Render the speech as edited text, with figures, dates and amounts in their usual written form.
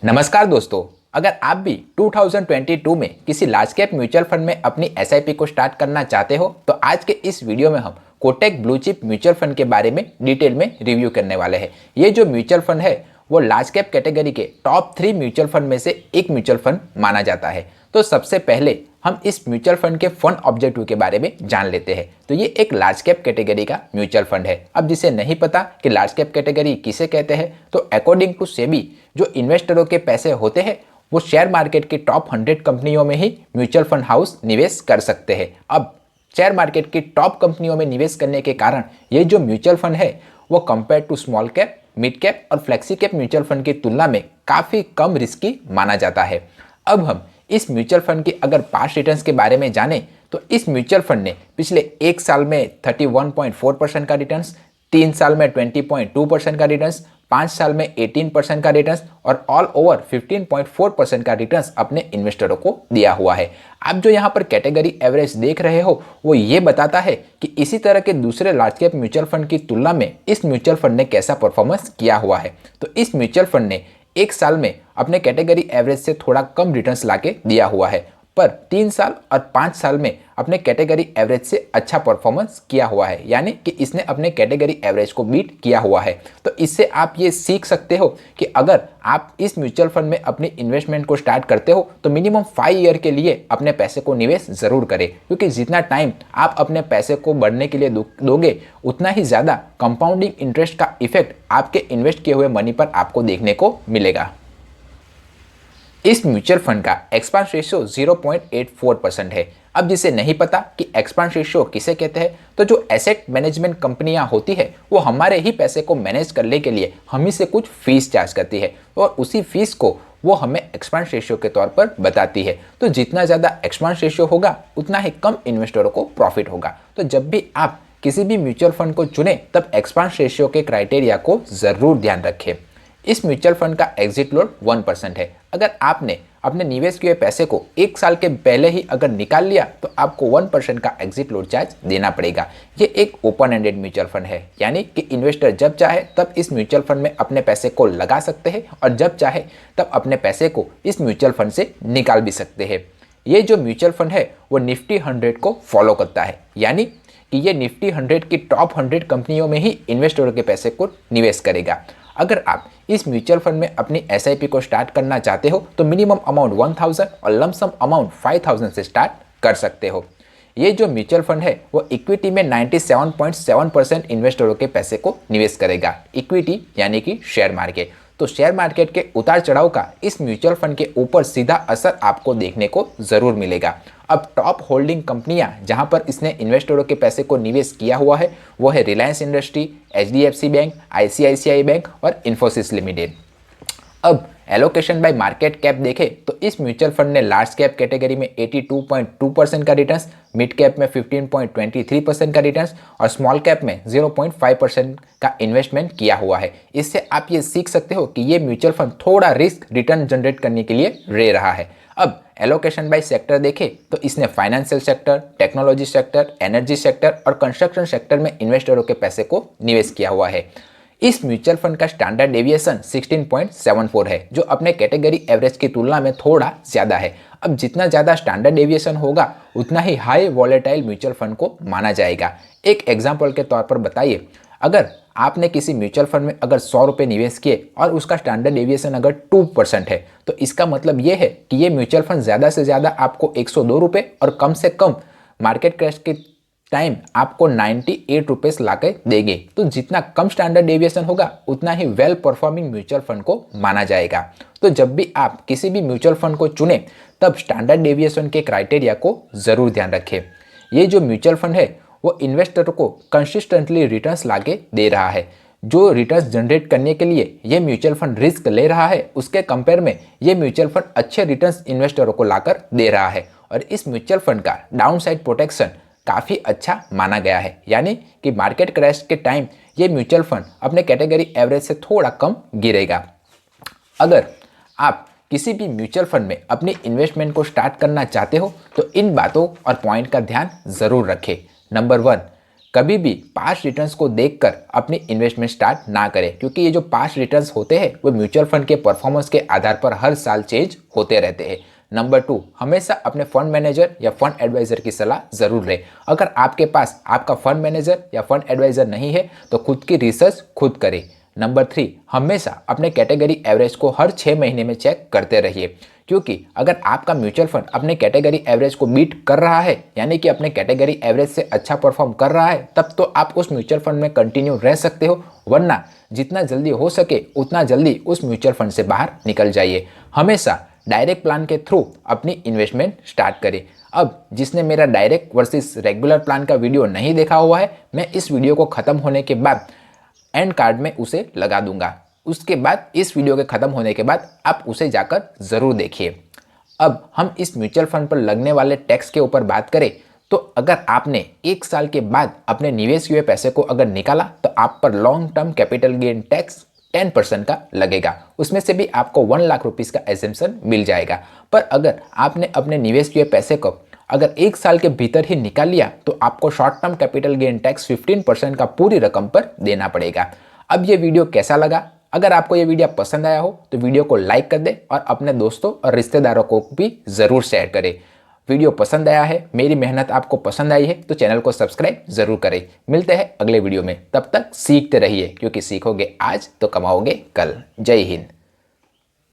नमस्कार दोस्तों। अगर आप भी 2022 में किसी लार्ज कैप म्यूचुअल फंड में अपनी एसआईपी को स्टार्ट करना चाहते हो तो आज के इस वीडियो में हम Kotak blue chip mutual fund के बारे में डिटेल में रिव्यू करने वाले हैं। ये जो म्यूचुअल फंड है वो लार्ज कैप कैटेगरी के टॉप 3 म्यूचुअल फंड में से एक म्यूचुअल फंड माना जाता है। तो सबसे पहले हम इस म्यूचुअल फंड के फंड ऑब्जेक्टिव के बारे में जान लेते हैं। तो ये एक लार्ज कैप कैटेगरी का म्यूचुअल फंड है। अब जिसे नहीं पता कि लार्ज कैप कैटेगरी किसे कहते हैं तो अकॉर्डिंग टू सेबी जो इन्वेस्टरों के पैसे होते हैं वो शेयर मार्केट की टॉप 100 कंपनियों में ही म्यूचुअल फंड हाउस निवेश कर सकते हैं। अब शेयर मार्केट की टॉप कंपनियों में निवेश करने के कारण ये जो म्यूचुअल फंड है वो compare to small cap, mid cap और फ्लेक्सी कैप म्यूचुअल फंड की तुलना में काफ़ी कम रिस्की माना जाता है। अब हम इस म्यूचुअल फंड की अगर पास्ट रिटर्न्स के बारे में जानें तो इस म्यूचुअल फंड ने पिछले एक साल में 31.4% का रिटर्न्स, 3 साल में 20.2% का रिटर्न्स, 5 साल में 18% का रिटर्न्स और ऑल ओवर 15.4% का रिटर्न्स अपने इन्वेस्टरों को दिया हुआ है। आप जो यहाँ पर कैटेगरी एवरेज देख रहे हो वो ये बताता है कि इसी तरह के दूसरे लार्ज कैप म्यूचुअल फंड की तुलना में इस म्यूचुअल फंड ने कैसा परफॉर्मेंस किया हुआ है। तो इस म्यूचुअल फंड ने एक साल में अपने कैटेगरी एवरेज से थोड़ा कम रिटर्न्स लाके दिया हुआ है, पर 3 साल और 5 साल में अपने कैटेगरी एवरेज से अच्छा परफॉर्मेंस किया हुआ है, यानी कि इसने अपने कैटेगरी एवरेज को बीट किया हुआ है। तो इससे आप ये सीख सकते हो कि अगर आप इस म्यूचुअल फंड में अपनी इन्वेस्टमेंट को स्टार्ट करते हो तो मिनिमम 5 ईयर के लिए अपने पैसे को निवेश ज़रूर करें, क्योंकि जितना टाइम आप अपने पैसे को बढ़ने के लिए दोगे उतना ही ज़्यादा कंपाउंडिंग इंटरेस्ट का इफेक्ट आपके इन्वेस्ट किए हुए मनी पर आपको देखने को मिलेगा। इस म्यूचुअल फंड का एक्सपांस रेशियो 0.84% है। अब जिसे नहीं पता कि एक्सपांस रेशियो किसे कहते हैं तो जो एसेट मैनेजमेंट कंपनियां होती है वो हमारे ही पैसे को मैनेज करने के लिए हम ही से कुछ फीस चार्ज करती है और उसी फीस को वो हमें एक्सपांस रेशियो के तौर पर बताती है। तो जितना ज़्यादा एक्सपांस रेशियो होगा उतना ही कम इन्वेस्टरों को प्रॉफिट होगा। तो जब भी आप किसी भी म्यूचुअल फंड को चुने तब एक्सपांस रेशियो के क्राइटेरिया को ज़रूर ध्यान रखें। इस म्यूचुअल फंड का एग्जिट लोड 1% है। अगर आपने अपने निवेश किए पैसे को एक साल के पहले ही अगर निकाल लिया तो आपको 1% का एग्जिट लोड चार्ज देना पड़ेगा। ये एक ओपन एंडेड म्यूचुअल फंड है, यानी कि इन्वेस्टर जब चाहे तब इस म्यूचुअल फंड में अपने पैसे को लगा सकते हैं और जब चाहे तब अपने पैसे को इस म्यूचुअल फंड से निकाल भी सकते हैं। ये जो म्यूचुअल फंड है वो निफ्टी 100 को फॉलो करता है, यानी कि ये निफ्टी 100 की टॉप 100 कंपनियों में ही इन्वेस्टरों के पैसे को निवेश करेगा। अगर आप इस म्यूचुअल फंड में अपनी एसआईपी को स्टार्ट करना चाहते हो तो मिनिमम अमाउंट 1000 और लमसम अमाउंट 5000 से स्टार्ट कर सकते हो। ये जो म्यूचुअल फंड है वो इक्विटी में 97.7% इन्वेस्टरों के पैसे को निवेश करेगा। इक्विटी यानी कि शेयर मार्केट। तो शेयर मार्केट के उतार चढ़ाव का इस म्यूचुअल फंड के ऊपर सीधा असर आपको देखने को ज़रूर मिलेगा। अब टॉप होल्डिंग कंपनियां जहां पर इसने इन्वेस्टरों के पैसे को निवेश किया हुआ है वो है Reliance industry, HDFC bank, ICICI bank और इन्फोसिस लिमिटेड। अब एलोकेशन बाय मार्केट कैप देखें तो इस म्यूचुअल फंड ने लार्ज कैप कैटेगरी में 82.2% का रिटर्न्स, मिड कैप में 15.23% का रिटर्न्स और स्मॉल कैप में 0.5% का इन्वेस्टमेंट किया हुआ है। इससे आप ये सीख सकते हो कि ये म्यूचुअल फंड थोड़ा रिस्क रिटर्न जनरेट करने के लिए रह रहा है। अब एलोकेशन बाय सेक्टर देखें तो इसने financial sector, technology sector, energy sector और कंस्ट्रक्शन सेक्टर में इन्वेस्टरों के पैसे को निवेश किया हुआ है। इस म्यूचुअल फंड का स्टैंडर्ड डेविएशन 16.74 है, जो अपने कैटेगरी एवरेज की तुलना में थोड़ा ज़्यादा है। अब जितना ज़्यादा स्टैंडर्ड डेविएशन होगा उतना ही हाई वॉलेटाइल म्यूचुअल फंड को माना जाएगा। एक एग्जांपल के तौर पर बताइए, अगर आपने किसी म्यूचुअल फंड में अगर 100 रुपये निवेश किए और उसका स्टैंडर्ड डेविएशन अगर 2% है तो इसका मतलब ये है कि ये म्यूचुअल फंड ज़्यादा से ज़्यादा आपको 102 रुपये और कम से कम मार्केट क्रैश के टाइम आपको 98 रुपीज़ ला के देंगे। तो जितना कम स्टैंडर्ड डेविएशन होगा उतना ही वेल परफॉर्मिंग म्यूचुअल फंड को माना जाएगा। तो जब भी आप किसी भी म्यूचुअल फंड को चुने तब स्टैंडर्ड डेविएशन के क्राइटेरिया को ज़रूर ध्यान रखें। ये जो म्यूचुअल फंड है वो इन्वेस्टर को कंसिस्टेंटली रिटर्न्स लाके दे रहा है। जो रिटर्न्स जनरेट करने के लिए ये म्यूचुअल फंड रिस्क ले रहा है उसके कंपेयर में ये म्यूचुअल फंड अच्छे रिटर्न्स इन्वेस्टरों को लाकर दे रहा है और इस म्यूचुअल फंड का डाउन साइड प्रोटेक्शन काफ़ी अच्छा माना गया है, यानी कि मार्केट क्रैश के टाइम ये म्यूचुअल फंड अपने कैटेगरी एवरेज से थोड़ा कम गिरेगा। अगर आप किसी भी म्यूचुअल फंड में अपनी इन्वेस्टमेंट को स्टार्ट करना चाहते हो तो इन बातों और पॉइंट का ध्यान ज़रूर रखें। नंबर 1, कभी भी पास्ट रिटर्न्स को देखकर अपनी इन्वेस्टमेंट स्टार्ट ना करें, क्योंकि ये जो पास्ट रिटर्न्स होते हैं वो म्यूचुअल फंड के परफॉर्मेंस के आधार पर हर साल चेंज होते रहते हैं। नंबर 2, हमेशा अपने फंड मैनेजर या फंड एडवाइजर की सलाह जरूर लें। अगर आपके पास आपका फंड मैनेजर या फंड एडवाइजर नहीं है तो खुद की रिसर्च खुद करें। नंबर 3, हमेशा अपने कैटेगरी एवरेज को हर 6 महीने में चेक करते रहिए, क्योंकि अगर आपका म्यूचुअल फंड अपने कैटेगरी एवरेज को बीट कर रहा है, यानी कि अपने कैटेगरी एवरेज से अच्छा परफॉर्म कर रहा है, तब तो आप उस म्यूचुअल फंड में कंटिन्यू रह सकते हो, वरना जितना जल्दी हो सके उतना जल्दी उस म्यूचुअल फंड से बाहर निकल जाइए। हमेशा डायरेक्ट प्लान के थ्रू अपनी इन्वेस्टमेंट स्टार्ट करें। अब जिसने मेरा डायरेक्ट वर्सेस रेगुलर प्लान का वीडियो नहीं देखा हुआ है, मैं इस वीडियो को ख़त्म होने के बाद एंड कार्ड में उसे लगा दूंगा। उसके बाद इस वीडियो के ख़त्म होने के बाद आप उसे जाकर ज़रूर देखिए। अब हम इस म्यूचुअल फंड पर लगने वाले टैक्स के ऊपर बात करें तो अगर आपने 1 साल के बाद अपने निवेश किए पैसे को अगर निकाला तो आप पर long term capital gain tax 10% का लगेगा। उसमें से भी आपको 1 लाख रुपीज़ का एग्जेम्पशन मिल जाएगा। पर अगर आपने अपने निवेश किए पैसे को अगर 1 साल के भीतर ही निकाल लिया तो आपको short term capital gain tax 15% का पूरी रकम पर देना पड़ेगा। अब ये वीडियो कैसा लगा? अगर आपको ये वीडियो पसंद आया हो तो वीडियो को लाइक कर दे और अपने दोस्तों और रिश्तेदारों को भी ज़रूर शेयर करें। वीडियो पसंद आया है, मेरी मेहनत आपको पसंद आई है तो चैनल को सब्सक्राइब ज़रूर करें। मिलते हैं अगले वीडियो में, तब तक सीखते रहिए, क्योंकि सीखोगे आज तो कमाओगे कल। जय हिंद।